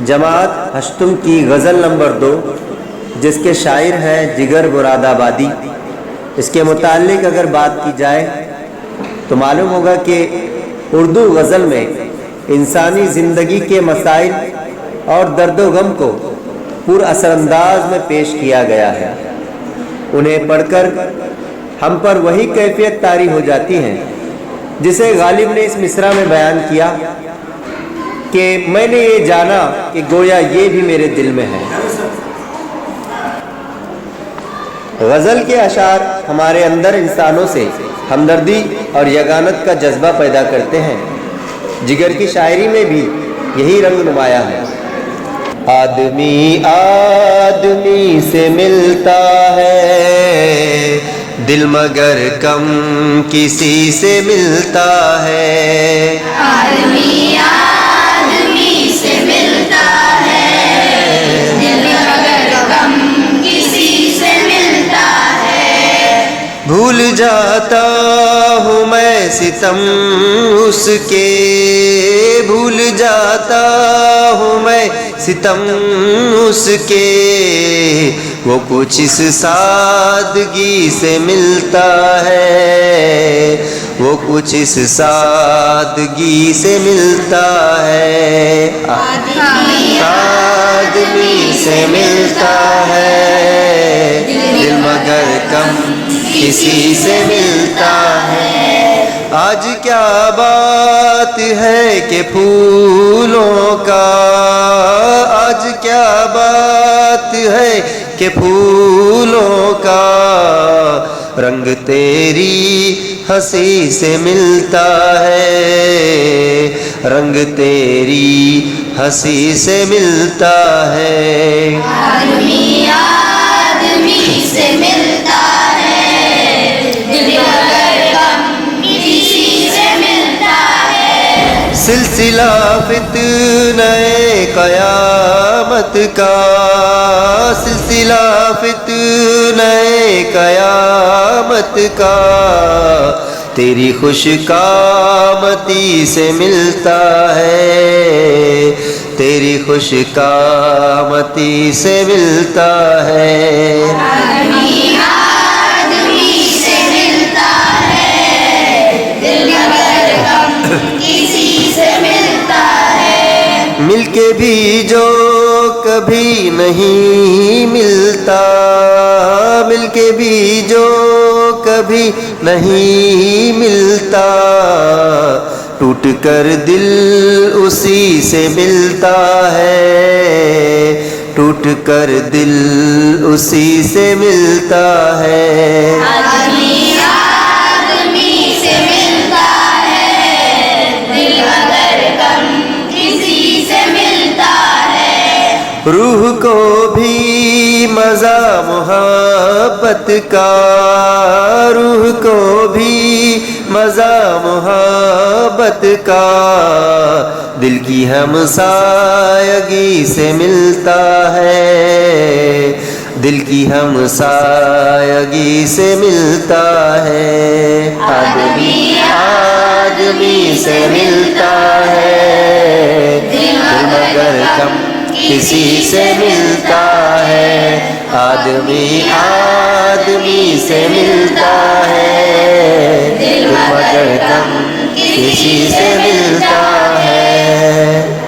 جماعت ہشتم کی غزل نمبر 2 جس کے شاعر ہیں جگر مراد آبادی، اس کے متعلق اگر بات کی جائے تو معلوم ہوگا کہ اردو غزل میں انسانی زندگی کے مسائل اور درد و غم کو پر اثر انداز میں پیش کیا گیا ہے۔ انہیں پڑھ کر ہم پر وہی کیفیت طاری ہو جاتی ہے جسے غالب نے اس مصرع میں بیان کیا کہ میں نے یہ جانا کہ گویا یہ بھی میرے دل میں ہے۔ غزل کے اشعار ہمارے اندر انسانوں سے ہمدردی اور یگانت کا جذبہ پیدا کرتے ہیں۔ جگر کی شاعری میں بھی یہی رنگ نمایاں ہے۔ آدمی آدمی سے ملتا ہے دل مگر کم کسی سے ملتا ہے۔ آدمی آدمی سے ملتا ہے دل مگر کم کسی سے ملتا ہے۔ بھول جاتا ہوں میں ستم اس کے، بھول جاتا ہوں میں ستم اس کے، وہ کچھ اس سادگی سے ملتا ہے، وہ کچھ اس سادگی سے ملتا ہے۔ آدمی سے ملتا ہے دل مگر کم کسی سے ملتا ہے۔ آج کیا بات ہے کہ پھولوں کا، آج کیا بات ہے کہ پھولوں کا، رنگ تیری ہنسی سے ملتا ہے، رنگ تیری ہنسی سے ملتا ہے۔ آدمی آدمی سے ملتا ہے دل مگر کم کسی سے ملتا ہے۔ سلسلہ فتنہ قیامت کا، سلسلہ فتنہ قیامت کا، تیری خوش قامتی سے ملتا ہے، تیری خوش قامتی سے ملتا ہے۔ آدمی آدمی سے ملتا ہے دل مگر کم کسی سے ملتا ہے۔ مل کے بھی جو کبھی نہیں ملتا، مل کے بھی جو کبھی نہیں ملتا، ٹوٹ کر دل اسی سے ملتا ہے، ٹوٹ کر دل اسی سے ملتا ہے۔ آدمی آدمی سے ملتا ہے دل مگر کم کسی سے ملتا ہے۔ روح کو بھی مزہ محبت کا، روح کو بھی مزہ محبت کا، دل کی ہمسایگی سے ملتا ہے، دل کی ہمسایگی سے ملتا ہے۔ آدمی آدمی سے ملتا ہے دل مگر کم کسی سے ملتا ہے۔ آدمی آدمی سے ملتا ہے دل مگر کم کسی سے ملتا ہے۔